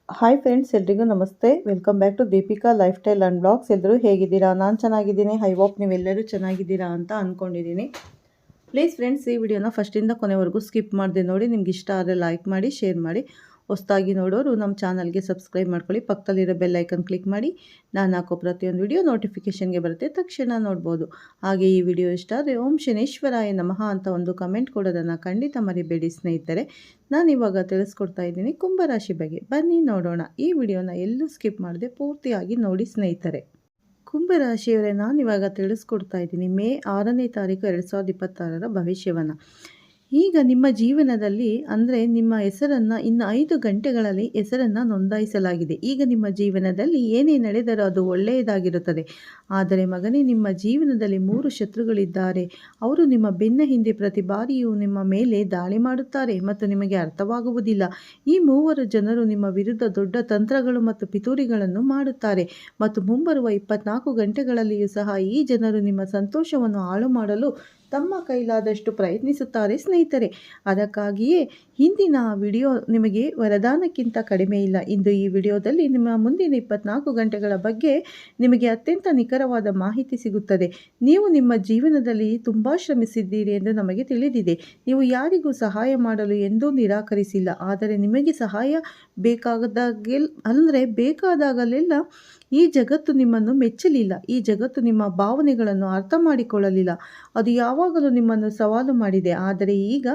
Hi friends, ಎಲ್ರಿಗೂ ನಮಸ್ತೆ. Welcome back to Deepika lifestyle and blogs. ಎಲ್ಲರೂ ಹೇಗಿದ್ದೀರಾ? ನಾನು ಚೆನ್ನಾಗಿದ್ದೀನಿ. ಐ ಹೋಪ್ ನೀವೆಲ್ಲರೂ ಚೆನ್ನಾಗಿದ್ದೀರಾ ಅಂತ ಅಂದ್ಕೊಂಡಿದ್ದೀನಿ. ಪ್ಲೀಸ್ ಫ್ರೆಂಡ್ಸ್, ಈ ವಿಡಿಯೋನ ಫಸ್ಟಿಂದ ಕೊನೆವರೆಗೂ ಸ್ಕಿಪ್ ಮಾಡಿದೆ ನೋಡಿ. ನಿಮ್ಗೆ ಇಷ್ಟ ಆದರೆ ಲೈಕ್ ಮಾಡಿ, ಶೇರ್ ಮಾಡಿ. ಹೊಸದಾಗಿ ನೋಡೋರು ನಮ್ಮ ಚಾನಲ್ಗೆ ಸಬ್ಸ್ಕ್ರೈಬ್ ಮಾಡ್ಕೊಳ್ಳಿ. ಪಕ್ಕದಲ್ಲಿರೋ ಬೆಲ್ ಐಕನ್ ಕ್ಲಿಕ್ ಮಾಡಿ. ನಾನು ಹಾಕೋ ಪ್ರತಿಯೊಂದು ವಿಡಿಯೋ ನೋಟಿಫಿಕೇಷನ್ಗೆ ಬರುತ್ತೆ, ತಕ್ಷಣ ನೋಡ್ಬೋದು. ಹಾಗೆ ಈ ವಿಡಿಯೋ ಇಷ್ಟ ಆದರೆ ಓಂ ಶನೇಶ್ವರಾಯ ನಮಃ ಅಂತ ಒಂದು ಕಮೆಂಟ್ ಕೊಡೋದನ್ನು ಖಂಡಿತ ಮರಿಬೇಡಿ ಸ್ನೇಹಿತರೆ. ನಾನಿವಾಗ ತಿಳಿಸ್ಕೊಡ್ತಾ ಇದ್ದೀನಿ ಕುಂಭರಾಶಿ ಬಗ್ಗೆ. ಬನ್ನಿ ನೋಡೋಣ. ಈ ವಿಡಿಯೋನ ಎಲ್ಲೂ ಸ್ಕಿಪ್ ಮಾಡದೆ ಪೂರ್ತಿಯಾಗಿ ನೋಡಿ ಸ್ನೇಹಿತರೆ. ಕುಂಭರಾಶಿಯವರೇ, ನಾನಿವಾಗ ತಿಳಿಸ್ಕೊಡ್ತಾ ಇದ್ದೀನಿ ಮೇ 6ನೇ ತಾರೀಕು 2026 ಭವಿಷ್ಯವನ್ನು. ಈಗ ನಿಮ್ಮ ಜೀವನದಲ್ಲಿ ಅಂದರೆ ನಿಮ್ಮ ಹೆಸರನ್ನು ಇನ್ನು 5 ಗಂಟೆಗಳಲ್ಲಿ ಹೆಸರನ್ನು ನೋಂದಾಯಿಸಲಾಗಿದೆ. ಈಗ ನಿಮ್ಮ ಜೀವನದಲ್ಲಿ ಏನೇ ನಡೆದರೂ ಅದು ಒಳ್ಳೆಯದಾಗಿರುತ್ತದೆ. ಆದರೆ ಮಗನೇ, ನಿಮ್ಮ ಜೀವನದಲ್ಲಿ 3 ಶತ್ರುಗಳಿದ್ದಾರೆ. ಅವರು ನಿಮ್ಮ ಬೆನ್ನ ಹಿಂದೆ ಪ್ರತಿ ಬಾರಿಯೂ ನಿಮ್ಮ ಮೇಲೆ ದಾಳಿ ಮಾಡುತ್ತಾರೆ ಮತ್ತು ನಿಮಗೆ ಅರ್ಥವಾಗುವುದಿಲ್ಲ. ಈ 3 ಜನರು ನಿಮ್ಮ ವಿರುದ್ಧ ದೊಡ್ಡ ತಂತ್ರಗಳು ಮತ್ತು ಪಿತೂರಿಗಳನ್ನು ಮಾಡುತ್ತಾರೆ ಮತ್ತು ಮುಂಬರುವ 24 ಗಂಟೆಗಳಲ್ಲಿಯೂ ಸಹ ಈ ಜನರು ನಿಮ್ಮ ಸಂತೋಷವನ್ನು ಹಾಳು ಮಾಡಲು ತಮ್ಮ ಕೈಲಾದಷ್ಟು ಪ್ರಯತ್ನಿಸುತ್ತಾರೆ ಸ್ನೇಹಿತರೆ. ಅದಕ್ಕಾಗಿಯೇ ಹಿಂದಿನ ವಿಡಿಯೋ ನಿಮಗೆ ವರದಾನಕ್ಕಿಂತ ಕಡಿಮೆ ಇಲ್ಲ. ಇಂದು ಈ ವಿಡಿಯೋದಲ್ಲಿ ನಿಮ್ಮ ಮುಂದಿನ 24 ಗಂಟೆಗಳ ಬಗ್ಗೆ ನಿಮಗೆ ಅತ್ಯಂತ ನಿಖರವಾದ ಮಾಹಿತಿ ಸಿಗುತ್ತದೆ. ನೀವು ನಿಮ್ಮ ಜೀವನದಲ್ಲಿ ತುಂಬ ಶ್ರಮಿಸಿದ್ದೀರಿ ಎಂದು ನಮಗೆ ತಿಳಿದಿದೆ. ನೀವು ಯಾರಿಗೂ ಸಹಾಯ ಮಾಡಲು ಎಂದೂ ನಿರಾಕರಿಸಿಲ್ಲ. ಆದರೆ ನಿಮಗೆ ಸಹಾಯ ಬೇಕಾದಾಗಲೆಲ್ಲ ಈ ಜಗತ್ತು ನಿಮ್ಮನ್ನು ಮೆಚ್ಚಲಿಲ್ಲ. ಈ ಜಗತ್ತು ನಿಮ್ಮ ಭಾವನೆಗಳನ್ನು ಅರ್ಥ ಮಾಡಿಕೊಳ್ಳಲಿಲ್ಲ. ಅದು ಯಾವಾಗಲೂ ನಿಮ್ಮನ್ನು ಸವಾಲು ಮಾಡಿದೆ. ಆದರೆ ಈಗ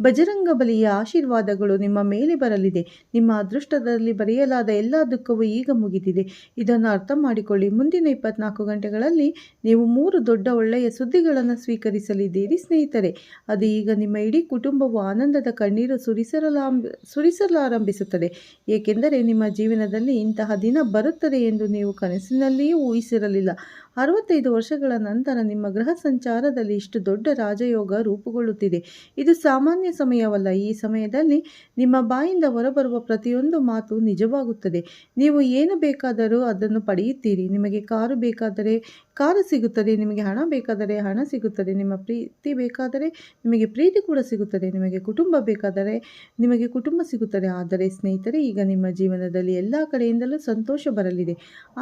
ಬಜರಂಗಬಲಿಯ ಆಶೀರ್ವಾದಗಳು ನಿಮ್ಮ ಮೇಲೆ ಬರಲಿದೆ. ನಿಮ್ಮ ಅದೃಷ್ಟದಲ್ಲಿ ಬರೆಯಲಾದ ಎಲ್ಲ ದುಃಖವೂ ಈಗ ಮುಗಿದಿದೆ. ಇದನ್ನು ಅರ್ಥ ಮಾಡಿಕೊಳ್ಳಿ. ಮುಂದಿನ 24 ಗಂಟೆಗಳಲ್ಲಿ ನೀವು 3 ದೊಡ್ಡ ಒಳ್ಳೆಯ ಸುದ್ದಿಗಳನ್ನು ಸ್ವೀಕರಿಸಲಿದ್ದೀರಿ ಸ್ನೇಹಿತರೆ. ಅದು ಈಗ ನಿಮ್ಮ ಇಡೀ ಕುಟುಂಬವು ಆನಂದದ ಕಣ್ಣೀರು ಸುರಿಸಲಾರಂಭಿಸುತ್ತದೆ. ಏಕೆಂದರೆ ನಿಮ್ಮ ಜೀವನದಲ್ಲಿ ಇಂತಹ ದಿನ ಬರುತ್ತದೆ ಎಂದು ನೀವು ಕನಸಿನಲ್ಲಿಯೂ ಊಹಿಸಿರಲಿಲ್ಲ. 65 ವರ್ಷಗಳ ನಂತರ ನಿಮ್ಮ ಗ್ರಹ ಸಂಚಾರದಲ್ಲಿ ಇಷ್ಟು ದೊಡ್ಡ ರಾಜಯೋಗ ರೂಪುಗೊಳ್ಳುತ್ತಿದೆ. ಇದು ಸಾಮಾನ್ಯ ಸಮಯವಲ್ಲ. ಈ ಸಮಯದಲ್ಲಿ ನಿಮ್ಮ ಬಾಯಿಂದ ಹೊರಬರುವ ಪ್ರತಿಯೊಂದು ಮಾತು ನಿಜವಾಗುತ್ತದೆ. ನೀವು ಏನು ಬೇಕಾದರೂ ಅದನ್ನು ಪಡೆಯುತ್ತೀರಿ. ನಿಮಗೆ ಕಾರು ಬೇಕಾದರೆ ಕಾರು ಸಿಗುತ್ತದೆ. ನಿಮಗೆ ಹಣ ಬೇಕಾದರೆ ಹಣ ಸಿಗುತ್ತದೆ. ನಿಮ್ಮ ಪ್ರೀತಿ ಬೇಕಾದರೆ ನಿಮಗೆ ಪ್ರೀತಿ ಕೂಡ ಸಿಗುತ್ತದೆ. ನಿಮಗೆ ಕುಟುಂಬ ಬೇಕಾದರೆ ನಿಮಗೆ ಕುಟುಂಬ ಸಿಗುತ್ತದೆ. ಆದರೆ ಸ್ನೇಹಿತರೆ, ಈಗ ನಿಮ್ಮ ಜೀವನದಲ್ಲಿ ಎಲ್ಲ ಕಡೆಯಿಂದಲೂ ಸಂತೋಷ ಬರಲಿದೆ.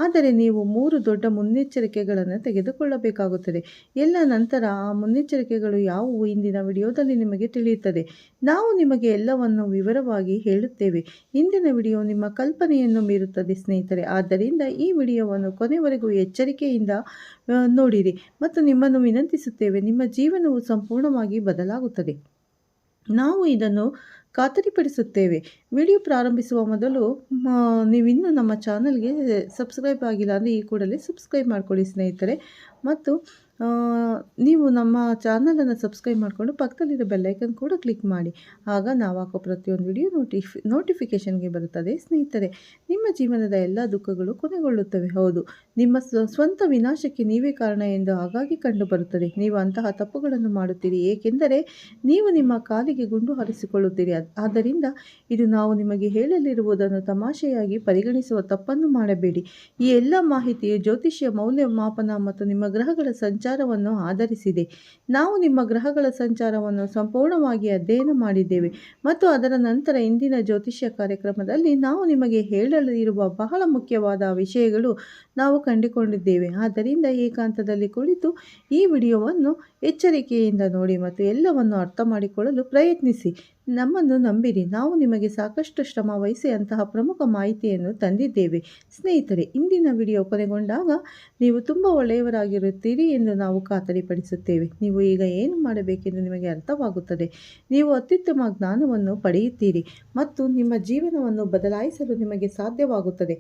ಆದರೆ ನೀವು 3 ದೊಡ್ಡ ಮುನ್ನೆಚ್ಚರಿಕೆಗಳನ್ನು ತೆಗೆದುಕೊಳ್ಳಬೇಕಾಗುತ್ತದೆ. ಎಲ್ಲ ನಂತರ ಆ ಮುನ್ನೆಚ್ಚರಿಕೆಗಳು ಯಾವುವು ಇಂದಿನ ವಿಡಿಯೋದಲ್ಲಿ ನಿಮಗೆ ತಿಳಿಯುತ್ತದೆ. ನಾವು ನಿಮಗೆ ಎಲ್ಲವನ್ನು ವಿವರವಾಗಿ ಹೇಳುತ್ತೇವೆ. ಇಂದಿನ ವಿಡಿಯೋ ನಿಮ್ಮ ಕಲ್ಪನೆಯನ್ನು ಮೀರುತ್ತದೆ ಸ್ನೇಹಿತರೆ. ಆದ್ದರಿಂದ ಈ ವಿಡಿಯೋವನ್ನು ಕೊನೆವರೆಗೂ ಎಚ್ಚರಿಕೆಯಿಂದ ನೋಡಿರಿ ಮತ್ತು ನಿಮ್ಮನ್ನು ವಿನಂತಿಸುತ್ತೇವೆ, ನಿಮ್ಮ ಜೀವನವು ಸಂಪೂರ್ಣವಾಗಿ ಬದಲಾಗುತ್ತದೆ. ನಾವು ಇದನ್ನು ಖಾತರಿಪಡಿಸುತ್ತೇವೆ. ವಿಡಿಯೋ ಪ್ರಾರಂಭಿಸುವ ಮೊದಲು ನೀವಿನ್ನೂ ನಮ್ಮ ಚಾನಲ್ಗೆ ಸಬ್ಸ್ಕ್ರೈಬ್ ಆಗಿಲ್ಲ ಅಂದರೆ ಈ ಕೂಡಲೇ ಸಬ್ಸ್ಕ್ರೈಬ್ ಮಾಡ್ಕೊಳ್ಳಿ ಸ್ನೇಹಿತರೆ. ಮತ್ತು ನೀವು ನಮ್ಮ ಚಾನಲನ್ನು ಸಬ್ಸ್ಕ್ರೈಬ್ ಮಾಡಿಕೊಂಡು ಪಕ್ಕದಲ್ಲಿರೋ ಬೆಲ್ಲೈಕನ್ ಕೂಡ ಕ್ಲಿಕ್ ಮಾಡಿ. ಆಗ ನಾವು ಹಾಕೋ ಪ್ರತಿಯೊಂದು ವಿಡಿಯೋ ನೋಟಿಫಿಕೇಷನ್ಗೆ ಬರುತ್ತದೆ ಸ್ನೇಹಿತರೆ. ನಿಮ್ಮ ಜೀವನದ ಎಲ್ಲ ದುಃಖಗಳು ಕೊನೆಗೊಳ್ಳುತ್ತವೆ. ಹೌದು, ನಿಮ್ಮ ಸ್ವಂತ ವಿನಾಶಕ್ಕೆ ನೀವೇ ಕಾರಣ ಎಂದು ಆಗಾಗ್ಗೆ ಕಂಡುಬರುತ್ತದೆ. ನೀವು ಅಂತಹ ತಪ್ಪುಗಳನ್ನು ಮಾಡುತ್ತೀರಿ ಏಕೆಂದರೆ ನೀವು ನಿಮ್ಮ ಕಾಲಿಗೆ ಗುಂಡು ಹಾರಿಸಿಕೊಳ್ಳುತ್ತೀರಿ. ಆದ್ದರಿಂದ ಇದು ನಾವು ನಿಮಗೆ ಹೇಳಲಿರುವುದನ್ನು ತಮಾಷೆಯಾಗಿ ಪರಿಗಣಿಸುವ ತಪ್ಪನ್ನು ಮಾಡಬೇಡಿ. ಈ ಎಲ್ಲ ಮಾಹಿತಿಯು ಜ್ಯೋತಿಷ್ಯ ಮೌಲ್ಯಮಾಪನ ಮತ್ತು ನಿಮ್ಮ ಗ್ರಹಗಳ ಸಂಚಾರವನ್ನು ಆಧರಿಸಿದೆ. ನಾವು ನಿಮ್ಮ ಗ್ರಹಗಳ ಸಂಚಾರವನ್ನು ಸಂಪೂರ್ಣವಾಗಿ ಅಧ್ಯಯನ ಮಾಡಿದ್ದೇವೆ ಮತ್ತು ಅದರ ನಂತರ ಇಂದಿನ ಜ್ಯೋತಿಷ್ಯ ಕಾರ್ಯಕ್ರಮದಲ್ಲಿ ನಾವು ನಿಮಗೆ ಹೇಳಲಿರುವ ಬಹಳ ಮುಖ್ಯವಾದ ವಿಷಯಗಳು ನಾವು ಕಂಡುಕೊಂಡಿದ್ದೇವೆ. ಆದ್ದರಿಂದ ಏಕಾಂತದಲ್ಲಿ ಕುಳಿತು ಈ ವಿಡಿಯೋವನ್ನು ಎಚ್ಚರಿಕೆಯಿಂದ ನೋಡಿ ಮತ್ತು ಎಲ್ಲವನ್ನು ಅರ್ಥ ಮಾಡಿಕೊಳ್ಳಲು ಪ್ರಯತ್ನಿಸಿ. ನಮ್ಮನ್ನು ನಂಬಿರಿ, ನಾವು ನಿಮಗೆ ಸಾಕಷ್ಟು ಶ್ರಮ ವಹಿಸಿ ಅಂತಹ ಪ್ರಮುಖ ಮಾಹಿತಿಯನ್ನು ತಂದಿದ್ದೇವೆ ಸ್ನೇಹಿತರೆ. ಇಂದಿನ ವಿಡಿಯೋ ಕೊನೆಗೊಂಡಾಗ ನೀವು ತುಂಬ ಒಳ್ಳೆಯವರಾಗಿರುತ್ತೀರಿ ಎಂದು ನಾವು ಖಾತರಿಪಡಿಸುತ್ತೇವೆ. ನೀವು ಈಗ ಏನು ಮಾಡಬೇಕೆಂದು ನಿಮಗೆ ಅರ್ಥವಾಗುತ್ತದೆ. ನೀವು ಅತ್ಯುತ್ತಮ ಜ್ಞಾನವನ್ನು ಪಡೆಯುತ್ತೀರಿ ಮತ್ತು ನಿಮ್ಮ ಜೀವನವನ್ನು ಬದಲಾಯಿಸಲು ನಿಮಗೆ ಸಾಧ್ಯವಾಗುತ್ತದೆ.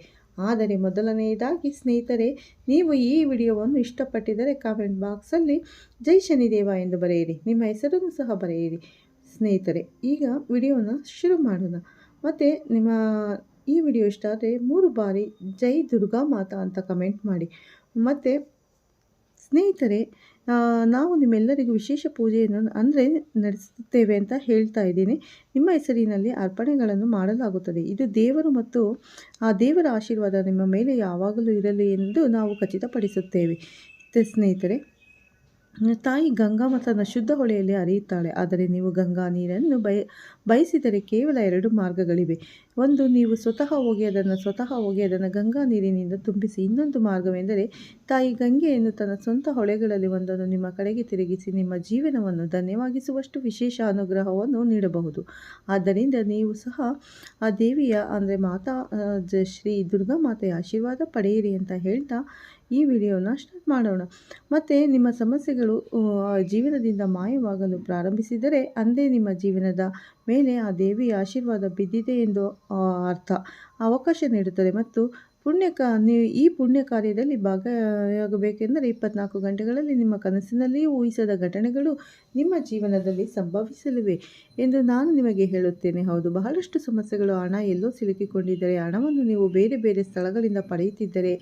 ಆದರೆ ಮೊದಲನೆಯದಾಗಿ ಸ್ನೇಹಿತರೆ, ನೀವು ಈ ವಿಡಿಯೋವನ್ನು ಇಷ್ಟಪಟ್ಟಿದ್ದರೆ ಕಾಮೆಂಟ್ ಬಾಕ್ಸಲ್ಲಿ ಜೈ ಶನಿದೇವ ಎಂದು ಬರೆಯಿರಿ. ನಿಮ್ಮ ಹೆಸರನ್ನು ಸಹ ಬರೆಯಿರಿ ಸ್ನೇಹಿತರೆ. ಈಗ ವಿಡಿಯೋನ ಶುರು ಮಾಡೋಣ. ಮತ್ತು ನಿಮ್ಮ ಈ ವಿಡಿಯೋ ಇಷ್ಟ ಆದರೆ 3 ಬಾರಿ ಜೈ ದುರ್ಗಾ ಮಾತಾ ಅಂತ ಕಮೆಂಟ್ ಮಾಡಿ. ಮತ್ತು ಸ್ನೇಹಿತರೆ, ನಾವು ನಿಮ್ಮೆಲ್ಲರಿಗೂ ವಿಶೇಷ ಪೂಜೆಯನ್ನು ನಡೆಸುತ್ತೇವೆ ಅಂತ ಹೇಳ್ತಾ ಇದ್ದೀನಿ. ನಿಮ್ಮ ಹೆಸರಿನಲ್ಲಿ ಅರ್ಪಣೆಗಳನ್ನು ಮಾಡಲಾಗುತ್ತದೆ. ಇದು ದೇವರು ಮತ್ತು ಆ ದೇವರ ಆಶೀರ್ವಾದ ನಿಮ್ಮ ಮೇಲೆ ಯಾವಾಗಲೂ ಇರಲಿ ಎಂದು ನಾವು ಖಚಿತಪಡಿಸುತ್ತೇವೆ ಸ್ನೇಹಿತರೆ. ತಾಯಿ ಗಂಗಾ ತನ್ನ ಶುದ್ಧ ಹೊಳೆಯಲ್ಲಿ ಹರಿಯುತ್ತಾಳೆ. ಆದರೆ ನೀವು ಗಂಗಾ ನೀರನ್ನು ಬಯಸಿದರೆ ಕೇವಲ 2 ಮಾರ್ಗಗಳಿವೆ. ಒಂದು, ನೀವು ಸ್ವತಃ ಹೋಗಿ ಅದನ್ನು ಗಂಗಾ ನೀರಿನಿಂದ ತುಂಬಿಸಿ. ಇನ್ನೊಂದು ಮಾರ್ಗವೆಂದರೆ ತಾಯಿ ಗಂಗೆಯನ್ನು ತನ್ನ ಸ್ವಂತ ಹೊಳೆಗಳಲ್ಲಿ ಒಂದನ್ನು ನಿಮ್ಮ ಕಡೆಗೆ ತಿರುಗಿಸಿ ನಿಮ್ಮ ಜೀವನವನ್ನು ಧನ್ಯವಾಗಿಸುವಷ್ಟು ವಿಶೇಷ ಅನುಗ್ರಹವನ್ನು ನೀಡಬಹುದು. ಆದ್ದರಿಂದ ನೀವು ಸಹ ಆ ದೇವಿಯ ಅಂದರೆ ಮಾತಾ ಶ್ರೀ ದುರ್ಗಾ ಮಾತೆಯ ಆಶೀರ್ವಾದ ಪಡೆಯಿರಿ ಅಂತ ಹೇಳ್ತಾ ಈ ವಿಡಿಯೋನ ಸ್ಟಾರ್ಟ್ ಮಾಡೋಣ. ಮತ್ತು ನಿಮ್ಮ ಸಮಸ್ಯೆಗಳು ಜೀವನದಿಂದ ಮಾಯವಾಗಲು ಪ್ರಾರಂಭಿಸಿದರೆ ಅಂದೇ ನಿಮ್ಮ ಜೀವನದ ಮೇಲೆ ಆ ದೇವಿಯ ಆಶೀರ್ವಾದ ಬಿದ್ದಿದೆ ಎಂದು ಅರ್ಥ. ಅವಕಾಶ ನೀಡುತ್ತದೆ ಮತ್ತು ನೀವು ಈ ಪುಣ್ಯ ಕಾರ್ಯದಲ್ಲಿ ಭಾಗಿಯಾಗಬೇಕೆಂದರೆ 24 ಗಂಟೆಗಳಲ್ಲಿ ನಿಮ್ಮ ಕನಸಿನಲ್ಲಿಯೂ ಊಹಿಸದ ಘಟನೆಗಳು ನಿಮ್ಮ ಜೀವನದಲ್ಲಿ ಸಂಭವಿಸಲಿವೆ ಎಂದು ನಾನು ನಿಮಗೆ ಹೇಳುತ್ತೇನೆ. ಹೌದು, ಬಹಳಷ್ಟು ಸಮಸ್ಯೆಗಳು, ಹಣ ಎಲ್ಲೋ ಸಿಲುಕಿಕೊಂಡಿದ್ದರೆ, ಹಣವನ್ನು ನೀವು ಬೇರೆ ಬೇರೆ ಸ್ಥಳಗಳಿಂದ ಪಡೆಯುತ್ತಿದ್ದರೆ,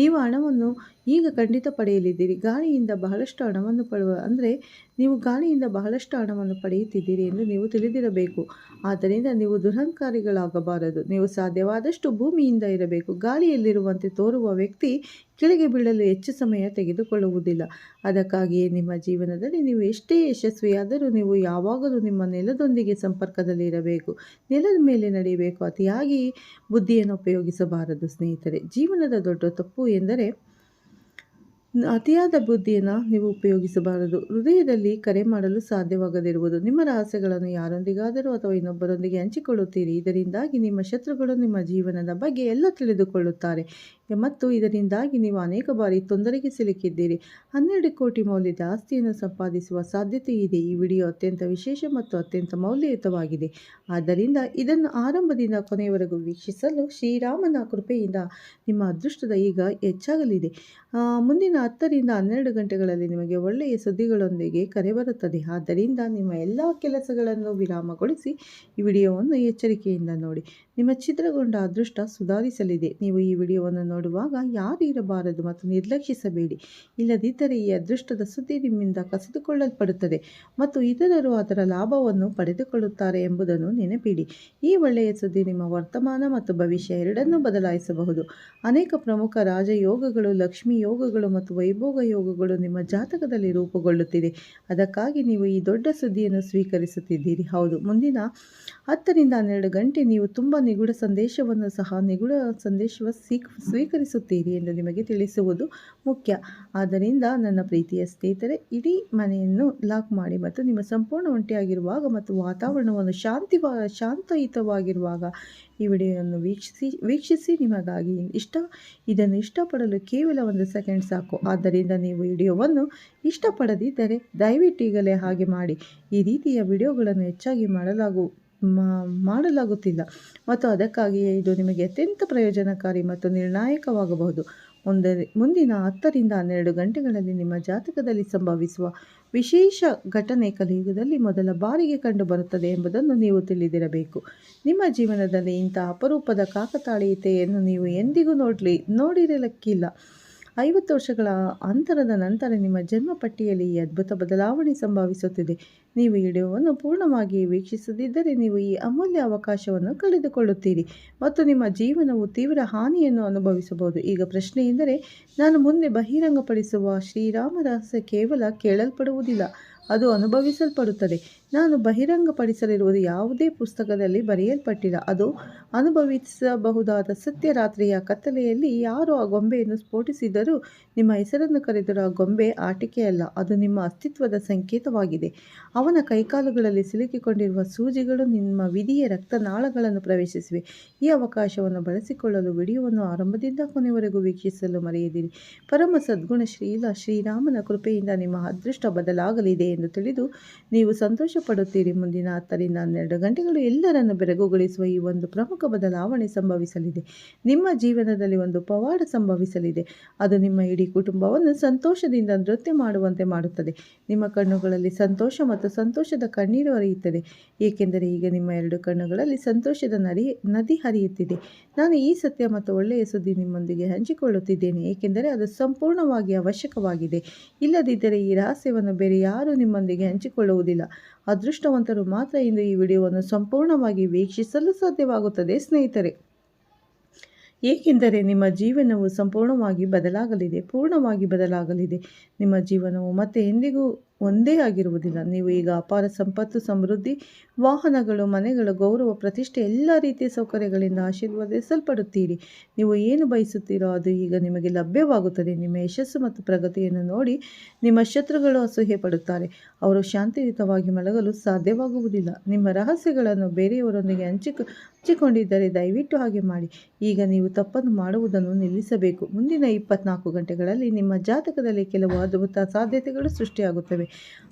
ನೀವು ಹಣವನ್ನು ಈಗ ಖಂಡಿತ ಪಡೆಯಲಿದ್ದೀರಿ. ನೀವು ಗಾಳಿಯಿಂದ ಬಹಳಷ್ಟು ಹಣವನ್ನು ಪಡೆಯುತ್ತಿದ್ದೀರಿ ಎಂದು ನೀವು ತಿಳಿದಿರಬೇಕು. ಆದ್ದರಿಂದ ನೀವು ದುರಹಂಕಾರಿಗಳಾಗಬಾರದು. ನೀವು ಸಾಧ್ಯವಾದಷ್ಟು ಭೂಮಿಯಿಂದ ಇರಬೇಕು. ಗಾಳಿಯಲ್ಲಿರುವಂತೆ ತೋರುವ ವ್ಯಕ್ತಿ ಕೆಳಗೆ ಬೀಳಲು ಹೆಚ್ಚು ಸಮಯ ತೆಗೆದುಕೊಳ್ಳುವುದಿಲ್ಲ. ಅದಕ್ಕಾಗಿಯೇ ನಿಮ್ಮ ಜೀವನದಲ್ಲಿ ನೀವು ಎಷ್ಟೇ ಯಶಸ್ವಿಯಾದರೂ ನೀವು ಯಾವಾಗಲೂ ನಿಮ್ಮ ನೆಲದೊಂದಿಗೆ ಸಂಪರ್ಕದಲ್ಲಿ ಇರಬೇಕು. ನೆಲದ ಮೇಲೆ ನಡೆಯಬೇಕು. ಅತಿಯಾಗಿ ಬುದ್ಧಿಯನ್ನು ಉಪಯೋಗಿಸಬಾರದು. ಸ್ನೇಹಿತರೆ, ಜೀವನದ ದೊಡ್ಡ ತಪ್ಪು ಎಂದರೆ ಅತಿಯಾದ ಬುದ್ಧಿಯನ್ನು ನೀವು ಉಪಯೋಗಿಸಬಾರದು. ಹೃದಯದಲ್ಲಿ ಕರೆ ಮಾಡಲು ಸಾಧ್ಯವಾಗದಿರುವುದು. ನಿಮ್ಮ ರಹಸ್ಯಗಳನ್ನು ಯಾರೊಂದಿಗಾದರೂ ಅಥವಾ ಇನ್ನೊಬ್ಬರೊಂದಿಗೆ ಹಂಚಿಕೊಳ್ಳುತ್ತೀರಿ. ಇದರಿಂದಾಗಿ ನಿಮ್ಮ ಶತ್ರುಗಳು ನಿಮ್ಮ ಜೀವನದ ಬಗ್ಗೆ ಎಲ್ಲ ತಿಳಿದುಕೊಳ್ಳುತ್ತಾರೆ ಮತ್ತು ಇದರಿಂದಾಗಿ ನೀವು ಅನೇಕ ಬಾರಿ ತೊಂದರೆಗೆ ಸಿಲುಕಿದ್ದೀರಿ. 12 ಕೋಟಿ ಮೌಲ್ಯದ ಆಸ್ತಿಯನ್ನು ಸಂಪಾದಿಸುವ ಸಾಧ್ಯತೆ ಇದೆ. ಈ ವಿಡಿಯೋ ಅತ್ಯಂತ ವಿಶೇಷ ಮತ್ತು ಅತ್ಯಂತ ಮೌಲ್ಯಯುತವಾಗಿದೆ. ಆದ್ದರಿಂದ ಇದನ್ನು ಆರಂಭದಿಂದ ಕೊನೆಯವರೆಗೂ ವೀಕ್ಷಿಸಲು ಶ್ರೀರಾಮನ ಕೃಪೆಯಿಂದ ನಿಮ್ಮ ಅದೃಷ್ಟದ ಈಗ ಹೆಚ್ಚಾಗಲಿದೆ. ಮುಂದಿನ 10 ರಿಂದ 12 ಗಂಟೆಗಳಲ್ಲಿ ನಿಮಗೆ ಒಳ್ಳೆಯ ಸುದ್ದಿಗಳೊಂದಿಗೆ ಕರೆ ಬರುತ್ತದೆ. ಆದ್ದರಿಂದ ನಿಮ್ಮ ಎಲ್ಲ ಕೆಲಸಗಳನ್ನು ವಿರಾಮಗೊಳಿಸಿ ಈ ವಿಡಿಯೋವನ್ನು ಎಚ್ಚರಿಕೆಯಿಂದ ನೋಡಿ. ನಿಮ್ಮ ಛಿದ್ರಗೊಂಡ ಅದೃಷ್ಟ ಸುಧಾರಿಸಲಿದೆ. ನೀವು ಈ ವಿಡಿಯೋವನ್ನು ನೋಡುವಾಗ ಯಾರು ಇರಬಾರದು ಮತ್ತು ನಿರ್ಲಕ್ಷಿಸಬೇಡಿ. ಇಲ್ಲದಿದ್ದರೆ ಈ ಅದೃಷ್ಟದ ಸುದ್ದಿ ನಿಮ್ಮಿಂದ ಕಸಿದುಕೊಳ್ಳಲ್ಪಡುತ್ತದೆ ಮತ್ತು ಇತರರು ಅದರ ಲಾಭವನ್ನು ಪಡೆದುಕೊಳ್ಳುತ್ತಾರೆ ಎಂಬುದನ್ನು ನೆನಪಿಡಿ. ಈ ಒಳ್ಳೆಯ ಸುದ್ದಿ ನಿಮ್ಮ ವರ್ತಮಾನ ಮತ್ತು ಭವಿಷ್ಯ ಎರಡನ್ನೂ ಬದಲಾಯಿಸಬಹುದು. ಅನೇಕ ಪ್ರಮುಖ ರಾಜಯೋಗಗಳು, ಲಕ್ಷ್ಮಿ ಯೋಗಗಳು ಮತ್ತು ವೈಭೋಗ ಯೋಗಗಳು ನಿಮ್ಮ ಜಾತಕದಲ್ಲಿ ರೂಪುಗೊಳ್ಳುತ್ತಿದೆ. ಅದಕ್ಕಾಗಿ ನೀವು ಈ ದೊಡ್ಡ ಸುದ್ದಿಯನ್ನು ಸ್ವೀಕರಿಸುತ್ತಿದ್ದೀರಿ. ಹೌದು, ಮುಂದಿನ 10 ರಿಂದ 12 ಗಂಟೆ ನೀವು ತುಂಬ ನಿಗೂಢ ಸಂದೇಶವನ್ನು ಸ್ವೀಕರಿಸುತ್ತೀರಿ ಎಂದು ನಿಮಗೆ ತಿಳಿಸುವುದು ಮುಖ್ಯ. ಆದ್ದರಿಂದ ನನ್ನ ಪ್ರೀತಿಯ ಸ್ನೇಹಿತರೆ, ಇಡೀ ಮನೆಯನ್ನು ಲಾಕ್ ಮಾಡಿ ಮತ್ತು ನಿಮ್ಮ ಸಂಪೂರ್ಣ ಒಂಟಿಯಾಗಿರುವಾಗ ಮತ್ತು ವಾತಾವರಣವನ್ನು ಶಾಂತಯುತವಾಗಿರುವಾಗ ಈ ವಿಡಿಯೋವನ್ನು ವೀಕ್ಷಿಸಿ. ನಿಮಗಾಗಿ ಇದನ್ನು ಇಷ್ಟಪಡಲು ಕೇವಲ 1 ಸೆಕೆಂಡ್ ಸಾಕು. ಆದ್ದರಿಂದ ನೀವು ವಿಡಿಯೋವನ್ನು ಇಷ್ಟಪಡದಿದ್ದರೆ ದಯವಿಟ್ಟು ಈಗಲೇ ಹಾಗೆ ಮಾಡಿ. ಈ ರೀತಿಯ ವಿಡಿಯೋಗಳನ್ನು ಹೆಚ್ಚಾಗಿ ಮಾಡಲಾಗುತ್ತಿಲ್ಲ ಮತ್ತು ಅದಕ್ಕಾಗಿಯೇ ಇದು ನಿಮಗೆ ಅತ್ಯಂತ ಪ್ರಯೋಜನಕಾರಿ ಮತ್ತು ನಿರ್ಣಾಯಕವಾಗಬಹುದು. ಮುಂದಿನ 10 ರಿಂದ 12 ಗಂಟೆಗಳಲ್ಲಿ ನಿಮ್ಮ ಜಾತಕದಲ್ಲಿ ಸಂಭವಿಸುವ ವಿಶೇಷ ಘಟನೆ ಕಲಿಯುಗದಲ್ಲಿ ಮೊದಲ ಬಾರಿಗೆ ಕಂಡುಬರುತ್ತದೆ ಎಂಬುದನ್ನು ನೀವು ತಿಳಿದಿರಬೇಕು. ನಿಮ್ಮ ಜೀವನದಲ್ಲಿ ಇಂತಹ ಅಪರೂಪದ ಕಾಕತಾಳೀಯತೆಯನ್ನು ನೀವು ಎಂದಿಗೂ ನೋಡಿರಲಿಕ್ಕಿಲ್ಲ. 50 ವರ್ಷಗಳ ಅಂತರದ ನಂತರ ನಿಮ್ಮ ಜನ್ಮ ಪಟ್ಟಿಯಲ್ಲಿ ಈ ಅದ್ಭುತ ಬದಲಾವಣೆ ಸಂಭವಿಸುತ್ತಿದೆ. ನೀವು ಈ ವಿಡಿಯೋವನ್ನು ಪೂರ್ಣವಾಗಿ ವೀಕ್ಷಿಸದಿದ್ದರೆ ನೀವು ಈ ಅಮೂಲ್ಯ ಅವಕಾಶವನ್ನು ಕಳೆದುಕೊಳ್ಳುತ್ತೀರಿ ಮತ್ತು ನಿಮ್ಮ ಜೀವನವು ತೀವ್ರ ಹಾನಿಯನ್ನು ಅನುಭವಿಸಬಹುದು. ಈಗ ಪ್ರಶ್ನೆ ಎಂದರೆ, ನಾನು ಮುಂದೆ ಬಹಿರಂಗಪಡಿಸುವ ಶ್ರೀರಾಮ ರಹಸ್ಯ ಕೇವಲ ಕೇಳಲ್ಪಡುವುದಿಲ್ಲ, ಅದು ಅನುಭವಿಸಲ್ಪಡುತ್ತದೆ. ನಾನು ಬಹಿರಂಗಪಡಿಸಲಿರುವುದು ಯಾವುದೇ ಪುಸ್ತಕದಲ್ಲಿ ಬರೆಯಲ್ಪಟ್ಟಿಲ್ಲ. ಅದು ಅನುಭವಿಸಬಹುದಾದ ಸತ್ಯ. ರಾತ್ರಿಯ ಕತ್ತಲೆಯಲ್ಲಿ ಯಾರು ಆ ಗೊಂಬೆಯನ್ನು ಸ್ಫೋಟಿಸಿದರೂ ನಿಮ್ಮ ಹೆಸರನ್ನು ಕರೆದರೂ ಆ ಗೊಂಬೆ ಆಟಿಕೆಯಲ್ಲ, ಅದು ನಿಮ್ಮ ಅಸ್ತಿತ್ವದ ಸಂಕೇತವಾಗಿದೆ. ಅವನ ಕೈಕಾಲುಗಳಲ್ಲಿ ಸಿಲುಕಿಕೊಂಡಿರುವ ಸೂಜಿಗಳು ನಿಮ್ಮ ವಿಧಿಯ ರಕ್ತನಾಳಗಳನ್ನು ಪ್ರವೇಶಿಸಿವೆ. ಈ ಅವಕಾಶವನ್ನು ಬಳಸಿಕೊಳ್ಳಲು ವಿಡಿಯೋವನ್ನು ಆರಂಭದಿಂದ ಕೊನೆವರೆಗೂ ವೀಕ್ಷಿಸಲು ಮರೆಯದಿರಿ. ಪರಮ ಸದ್ಗುಣಶೀಲ ಶ್ರೀರಾಮನ ಕೃಪೆಯಿಂದ ನಿಮ್ಮ ಅದೃಷ್ಟ ಬದಲಾಗಲಿದೆ ಎಂದು ತಿಳಿದು ನೀವು ಸಂತೋಷ ಪಡುತ್ತೀರಿ. ಮುಂದಿನ 10 ರಿಂದ 12 ಗಂಟೆಗಳು ಎಲ್ಲರನ್ನು ಬೆರಗುಗೊಳಿಸುವ ಈ ಒಂದು ಪ್ರಮುಖ ಬದಲಾವಣೆ ಸಂಭವಿಸಲಿದೆ. ನಿಮ್ಮ ಜೀವನದಲ್ಲಿ ಒಂದು ಪವಾಡ ಸಂಭವಿಸಲಿದೆ. ಅದು ನಿಮ್ಮ ಇಡೀ ಕುಟುಂಬವನ್ನು ಸಂತೋಷದಿಂದ ನೃತ್ಯ ಮಾಡುವಂತೆ ಮಾಡುತ್ತದೆ. ನಿಮ್ಮ ಕಣ್ಣುಗಳಲ್ಲಿ ಸಂತೋಷ ಮತ್ತು ಸಂತೋಷದ ಕಣ್ಣೀರು ಹರಿಯುತ್ತದೆ, ಏಕೆಂದರೆ ಈಗ ನಿಮ್ಮ 2 ಕಣ್ಣುಗಳಲ್ಲಿ ಸಂತೋಷದ ನದಿ ಹರಿಯುತ್ತಿದೆ. ನಾನು ಈ ಸತ್ಯ ಮತ್ತು ಒಳ್ಳೆಯ ಸುದ್ದಿ ನಿಮ್ಮೊಂದಿಗೆ ಹಂಚಿಕೊಳ್ಳುತ್ತಿದ್ದೇನೆ, ಏಕೆಂದರೆ ಅದು ಸಂಪೂರ್ಣವಾಗಿ ಅವಶ್ಯಕವಾಗಿದೆ. ಇಲ್ಲದಿದ್ದರೆ ಈ ರಹಸ್ಯವನ್ನು ಬೇರೆ ಯಾರೂ ನಿಮ್ಮೊಂದಿಗೆ ಹಂಚಿಕೊಳ್ಳುವುದಿಲ್ಲ. ಅದೃಷ್ಟವಂತರು ಮಾತ್ರ ಇಂದು ಈ ವಿಡಿಯೋವನ್ನು ಸಂಪೂರ್ಣವಾಗಿ ವೀಕ್ಷಿಸಲು ಸಾಧ್ಯವಾಗುತ್ತದೆ. ಸ್ನೇಹಿತರೆ, ಏಕೆಂದರೆ ನಿಮ್ಮ ಜೀವನವು ಸಂಪೂರ್ಣವಾಗಿ ಬದಲಾಗಲಿದೆ, ಪೂರ್ಣವಾಗಿ ಬದಲಾಗಲಿದೆ. ನಿಮ್ಮ ಜೀವನವು ಮತ್ತೆ ಎಂದಿಗೂ ಒಂದೇ ಆಗಿರುವುದಿಲ್ಲ. ನೀವು ಈಗ ಅಪಾರ ಸಂಪತ್ತು, ಸಮೃದ್ಧಿ, ವಾಹನಗಳು, ಮನೆಗಳು, ಗೌರವ, ಪ್ರತಿಷ್ಠೆ ಎಲ್ಲ ರೀತಿಯ ಸೌಕರ್ಯಗಳಿಂದ ಆಶೀರ್ವದಿಸಲ್ಪಡುತ್ತೀರಿ. ನೀವು ಏನು ಬಯಸುತ್ತೀರೋ ಅದು ಈಗ ನಿಮಗೆ ಲಭ್ಯವಾಗುತ್ತದೆ. ನಿಮ್ಮ ಯಶಸ್ಸು ಮತ್ತು ಪ್ರಗತಿಯನ್ನು ನೋಡಿ ನಿಮ್ಮ ಶತ್ರುಗಳು ಅಸೂಯೆ ಪಡುತ್ತಾರೆ. ಅವರು ಶಾಂತಿಯುತವಾಗಿ ಮಲಗಲು ಸಾಧ್ಯವಾಗುವುದಿಲ್ಲ. ನಿಮ್ಮ ರಹಸ್ಯಗಳನ್ನು ಬೇರೆಯವರೊಂದಿಗೆ ಹಂಚಿಕೊಂಡಿದ್ದರೆ ದಯವಿಟ್ಟು ಹಾಗೆ ಮಾಡಿ. ಈಗ ನೀವು ತಪ್ಪನ್ನು ಮಾಡುವುದನ್ನು ನಿಲ್ಲಿಸಬೇಕು. ಮುಂದಿನ 24 ಗಂಟೆಗಳಲ್ಲಿ ನಿಮ್ಮ ಜಾತಕದಲ್ಲಿ ಕೆಲವು ಅದ್ಭುತ ಸಾಧ್ಯತೆಗಳು ಸೃಷ್ಟಿಯಾಗುತ್ತವೆ.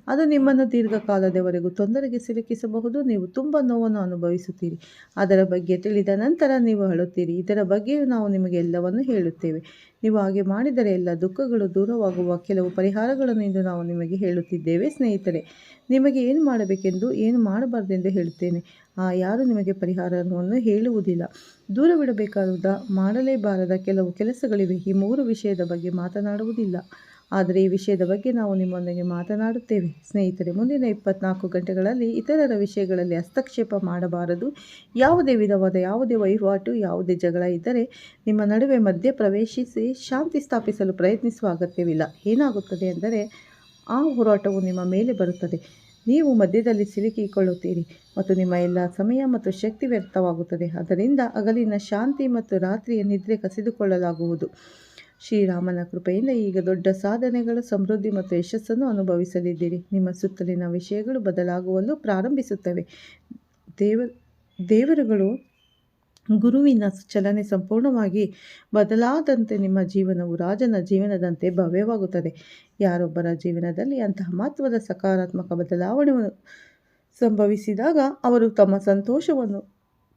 ಅದು ನಿಮ್ಮನ್ನು ದೀರ್ಘಕಾಲದವರೆಗೂ ತೊಂದರೆಗೆ ಸಿಲುಕಿಸಬಹುದು. ನೀವು ತುಂಬ ನೋವನ್ನು ಅನುಭವಿಸುತ್ತೀರಿ. ಅದರ ಬಗ್ಗೆ ತಿಳಿದ ನಂತರ ನೀವು ಅಳುತ್ತೀರಿ. ಇದರ ಬಗ್ಗೆಯೂ ನಾವು ನಿಮಗೆ ಎಲ್ಲವನ್ನೂ ಹೇಳುತ್ತೇವೆ. ನೀವು ಹಾಗೆ ಮಾಡಿದರೆ ಎಲ್ಲ ದುಃಖಗಳು ದೂರವಾಗುವ ಕೆಲವು ಪರಿಹಾರಗಳನ್ನು ಇಂದು ನಾವು ನಿಮಗೆ ಹೇಳುತ್ತಿದ್ದೇವೆ ಸ್ನೇಹಿತರೆ. ನಿಮಗೆ ಏನು ಮಾಡಬೇಕೆಂದು, ಏನು ಮಾಡಬಾರದೆಂದು ಹೇಳುತ್ತೇನೆ. ಯಾರೂ ನಿಮಗೆ ಪರಿಹಾರವನ್ನು ಹೇಳುವುದಿಲ್ಲ. ದೂರವಿಡಬೇಕಾದ, ಮಾಡಲೇಬಾರದ ಕೆಲವು ಕೆಲಸಗಳಿವೆ. ಈ 3 ವಿಷಯದ ಬಗ್ಗೆ ಮಾತನಾಡುವುದಿಲ್ಲ, ಆದರೆ ಈ ವಿಷಯದ ಬಗ್ಗೆ ನಾವು ನಿಮ್ಮೊಂದಿಗೆ ಮಾತನಾಡುತ್ತೇವೆ ಸ್ನೇಹಿತರೆ. ಮುಂದಿನ 24 ಗಂಟೆಗಳಲ್ಲಿ ಇತರರ ವಿಷಯಗಳಲ್ಲಿ ಹಸ್ತಕ್ಷೇಪ ಮಾಡಬಾರದು. ಯಾವುದೇ ವಿಧವಾದ ಯಾವುದೇ ವಹಿವಾಟು, ಯಾವುದೇ ಜಗಳ ಇದ್ದರೆ ನಿಮ್ಮ ನಡುವೆ ಮಧ್ಯೆ ಪ್ರವೇಶಿಸಿ ಶಾಂತಿ ಸ್ಥಾಪಿಸಲು ಪ್ರಯತ್ನಿಸುವ ಅಗತ್ಯವಿಲ್ಲ. ಏನಾಗುತ್ತದೆ ಎಂದರೆ ಆ ಹೋರಾಟವು ನಿಮ್ಮ ಮೇಲೆ ಬರುತ್ತದೆ. ನೀವು ಮಧ್ಯದಲ್ಲಿ ಸಿಲುಕಿಕೊಳ್ಳುತ್ತೀರಿ ಮತ್ತು ನಿಮ್ಮ ಎಲ್ಲ ಸಮಯ ಮತ್ತು ಶಕ್ತಿ ವ್ಯರ್ಥವಾಗುತ್ತದೆ. ಅದರಿಂದ ಹಗಲಿನ ಶಾಂತಿ ಮತ್ತು ರಾತ್ರಿಯ ನಿದ್ರೆ ಕಸಿದುಕೊಳ್ಳಲಾಗುವುದು. ಶ್ರೀರಾಮನ ಕೃಪೆಯಿಂದ ಈಗ ದೊಡ್ಡ ಸಾಧನೆಗಳು, ಸಮೃದ್ಧಿ ಮತ್ತು ಯಶಸ್ಸನ್ನು ಅನುಭವಿಸಲಿದ್ದೀರಿ. ನಿಮ್ಮ ಸುತ್ತಲಿನ ವಿಷಯಗಳು ಬದಲಾಗುವಲು ಪ್ರಾರಂಭಿಸುತ್ತವೆ. ದೇವರುಗಳು ಗುರುವಿನ ಚಲನೆ ಸಂಪೂರ್ಣವಾಗಿ ಬದಲಾದಂತೆ ನಿಮ್ಮ ಜೀವನವು ರಾಜನ ಜೀವನದಂತೆ ಭವ್ಯವಾಗುತ್ತದೆ. ಯಾರೊಬ್ಬರ ಜೀವನದಲ್ಲಿ ಅಂತಹ ಮಹತ್ವದ ಸಕಾರಾತ್ಮಕ ಬದಲಾವಣೆ ಸಂಭವಿಸಿದಾಗ ಅವರು ತಮ್ಮ ಸಂತೋಷವನ್ನು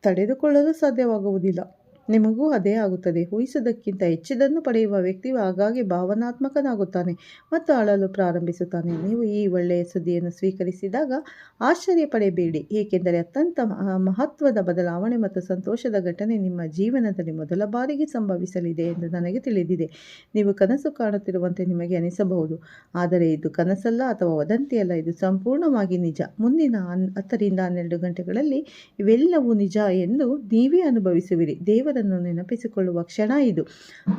ತಡೆದುಕೊಳ್ಳಲು ಸಾಧ್ಯವಾಗುವುದಿಲ್ಲ. ನಿಮಗೂ ಅದೇ ಆಗುತ್ತದೆ. ಊಹಿಸೋದಕ್ಕಿಂತ ಹೆಚ್ಚಿನದನ್ನು ಪಡೆಯುವ ವ್ಯಕ್ತಿಯು ಆಗಾಗ್ಗೆ ಭಾವನಾತ್ಮಕನಾಗುತ್ತಾನೆ ಮತ್ತು ಅಳಲು ಪ್ರಾರಂಭಿಸುತ್ತಾನೆ. ನೀವು ಈ ಒಳ್ಳೆಯ ಸುದ್ದಿಯನ್ನು ಸ್ವೀಕರಿಸಿದಾಗ ಆಶ್ಚರ್ಯ ಪಡೆಯಬೇಡಿ, ಏಕೆಂದರೆ ಅತ್ಯಂತ ಮಹತ್ವದ ಬದಲಾವಣೆ ಮತ್ತು ಸಂತೋಷದ ಘಟನೆ ನಿಮ್ಮ ಜೀವನದಲ್ಲಿ ಮೊದಲ ಬಾರಿಗೆ ಸಂಭವಿಸಲಿದೆ ಎಂದು ನನಗೆ ತಿಳಿದಿದೆ. ನೀವು ಕನಸು ಕಾಣುತ್ತಿರುವಂತೆ ನಿಮಗೆ ಅನಿಸಬಹುದು, ಆದರೆ ಇದು ಕನಸಲ್ಲ ಅಥವಾ ವದಂತಿಯಲ್ಲ, ಇದು ಸಂಪೂರ್ಣವಾಗಿ ನಿಜ. ಮುಂದಿನ 10 ರಿಂದ 12 ಗಂಟೆಗಳಲ್ಲಿ ಇವೆಲ್ಲವೂ ನಿಜ ಎಂದು ನೀವೇ ಅನುಭವಿಸುವಿರಿ. ದೇವರನ್ನು ನೆನಪಿಸಿಕೊಳ್ಳುವ ಕ್ಷಣ ಇದು.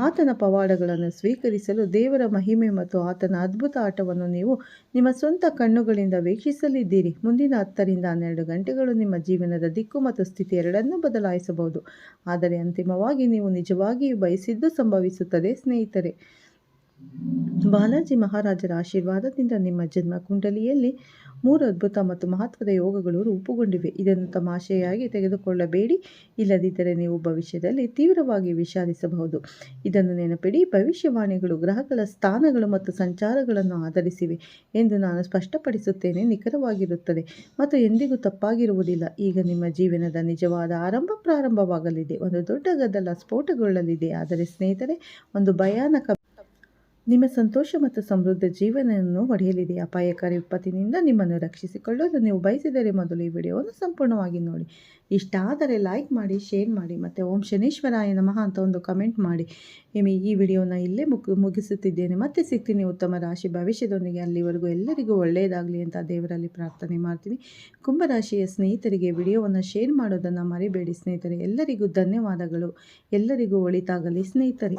ಆತನ ಪವಾಡಗಳನ್ನು ಸ್ವೀಕರಿಸಲು ದೇವರ ಮಹಿಮೆ ಮತ್ತು ಆತನ ಅದ್ಭುತ ಆಟವನ್ನು ನೀವು ನಿಮ್ಮ ಸ್ವಂತ ಕಣ್ಣುಗಳಿಂದ ವೀಕ್ಷಿಸಲಿದ್ದೀರಿ. ಮುಂದಿನ 10 ರಿಂದ 12 ಗಂಟೆಗಳು ನಿಮ್ಮ ಜೀವನದ ದಿಕ್ಕು ಮತ್ತು ಸ್ಥಿತಿ ಎರಡನ್ನೂ ಬದಲಾಯಿಸಬಹುದು, ಆದರೆ ಅಂತಿಮವಾಗಿ ನೀವು ನಿಜವಾಗಿಯೂ ಬಯಸಿದ್ದು ಸಂಭವಿಸುತ್ತದೆ ಸ್ನೇಹಿತರೆ. ಬಾಲಾಜಿ ಮಹಾರಾಜರ ಆಶೀರ್ವಾದದಿಂದ ನಿಮ್ಮ ಜನ್ಮ ಕುಂಡಲಿಯಲ್ಲಿ 3 ಅದ್ಭುತ ಮತ್ತು ಮಹತ್ವದ ಯೋಗಗಳು ರೂಪುಗೊಂಡಿವೆ. ಇದನ್ನು ತಮಾಷೆಯಾಗಿ ತೆಗೆದುಕೊಳ್ಳಬೇಡಿ, ಇಲ್ಲದಿದ್ದರೆ ನೀವು ಭವಿಷ್ಯದಲ್ಲಿ ತೀವ್ರವಾಗಿ ವಿಷಾದಿಸಬಹುದು. ಇದನ್ನು ನೆನಪಿಡಿ, ಭವಿಷ್ಯವಾಣಿಗಳು ಗ್ರಹಗಳ ಸ್ಥಾನಗಳು ಮತ್ತು ಸಂಚಾರಗಳನ್ನು ಆಧರಿಸಿವೆ ಎಂದು ನಾನು ಸ್ಪಷ್ಟಪಡಿಸುತ್ತೇನೆ. ನಿಖರವಾಗಿರುತ್ತದೆ ಮತ್ತು ಎಂದಿಗೂ ತಪ್ಪಾಗಿರುವುದಿಲ್ಲ. ಈಗ ನಿಮ್ಮ ಜೀವನದ ನಿಜವಾದ ಪ್ರಾರಂಭವಾಗಲಿದೆ. ಒಂದು ದೊಡ್ಡ ಗದ್ದಲ ಸ್ಫೋಟಗೊಳ್ಳಲಿದೆ, ಆದರೆ ಸ್ನೇಹಿತರೆ, ಒಂದು ಭಯಾನಕ ನಿಮ್ಮ ಸಂತೋಷ ಮತ್ತು ಸಮೃದ್ಧ ಜೀವನವನ್ನು ಒಡೆಯಲಿದೆ. ಅಪಾಯಕಾರಿ ವಿಪತ್ತಿನಿಂದ ನಿಮ್ಮನ್ನು ರಕ್ಷಿಸಿಕೊಳ್ಳಲು ನೀವು ಬಯಸಿದರೆ ಮೊದಲು ಈ ವಿಡಿಯೋವನ್ನು ಸಂಪೂರ್ಣವಾಗಿ ನೋಡಿ. ಇಷ್ಟ ಆದರೆ ಲೈಕ್ ಮಾಡಿ, ಶೇರ್ ಮಾಡಿ ಮತ್ತು ಓಂ ಶನೇಶ್ವರಾಯ ನಮಃ ಅಂತ ಒಂದು ಕಮೆಂಟ್ ಮಾಡಿ. ಈ ವಿಡಿಯೋನ ಇಲ್ಲೇ ಮುಗಿಸುತ್ತಿದ್ದೇನೆ. ಮತ್ತೆ ಸಿಗ್ತೀನಿ ಉತ್ತಮ ರಾಶಿ ಭವಿಷ್ಯದೊಂದಿಗೆ. ಅಲ್ಲಿವರೆಗೂ ಎಲ್ಲರಿಗೂ ಒಳ್ಳೆಯದಾಗಲಿ ಅಂತ ದೇವರಲ್ಲಿ ಪ್ರಾರ್ಥನೆ ಮಾಡ್ತೀನಿ. ಕುಂಭರಾಶಿಯ ಸ್ನೇಹಿತರಿಗೆ ವಿಡಿಯೋವನ್ನು ಶೇರ್ ಮಾಡೋದನ್ನು ಮರಿಬೇಡಿ ಸ್ನೇಹಿತರೆ. ಎಲ್ಲರಿಗೂ ಧನ್ಯವಾದಗಳು. ಎಲ್ಲರಿಗೂ ಒಳಿತಾಗಲಿ ಸ್ನೇಹಿತರೆ.